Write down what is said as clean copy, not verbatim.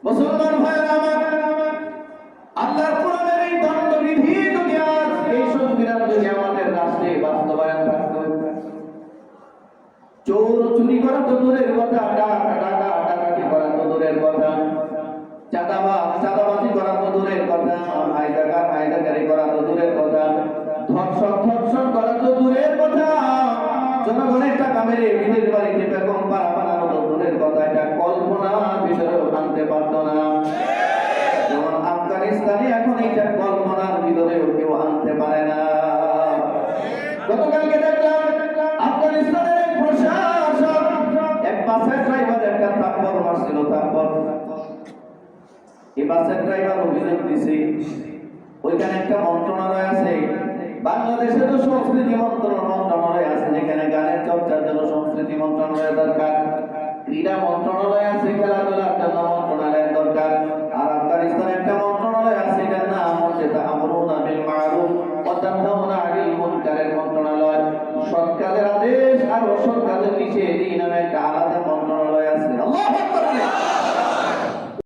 মুসলমান ভাইরা আমার, আল্লাহর কোরআনের এই দণ্ডবিধি যদি আজ এই সংবিধান যদি আমাদের রাষ্ট্রে বাস্তবায়ন থাকতো, চোর চুরি করা তো দূরের কথা, ডাকাতি করা তো দূরের কথা, চাঁদাবাজি করা তো দূরের কথা, হায়দাকারি করা তো দূরের কথা, ধর্ষণ করা তো দূরের কথা, জনগণের টাকা মেরে বিদেশ বাড়িতে বেগম পাড়া বানানো তো দূরের কথা, এটা কল্পনার ভিতরেও আনতে পারত না। যেমন আফগানিস্তানে এখন এটা কল্পনার ভিতরেও কেউ আনতে পারে না। গতকালকে দেখলাম আফগানিস্তানের এক প্রশাসক এক বাসের ড্রাইভার একটা থাপ্পড় মারছিল। এই বাসের ড্রাইভার অভিযোগ দিছে ওইখানে একটা মন্ত্রণালয় আছে, বাংলাদেশে তো সংস্কৃতি মন্ত্রণালয় আছে, যেখানে গানের চর্চার জন্য সংস্কৃতি মন্ত্রণালয় দরকার, ক্রীড়া মন্ত্রণালয় আছে, খেলাধুলার জন্য মন্ত্রণালয়ের দরকার। আর আফগানিস্তানে একটা মন্ত্রণালয় আছে, এটার নাম হচ্ছে তা'মুরুনা বিল মা'রুফ ওয়া তানহাউনা আনিল মুনকারের মন্ত্রণালয়। সৎ কাজের আদেশ আর অসৎ কাজের নিষেধ, এই নামে একটা আলাদা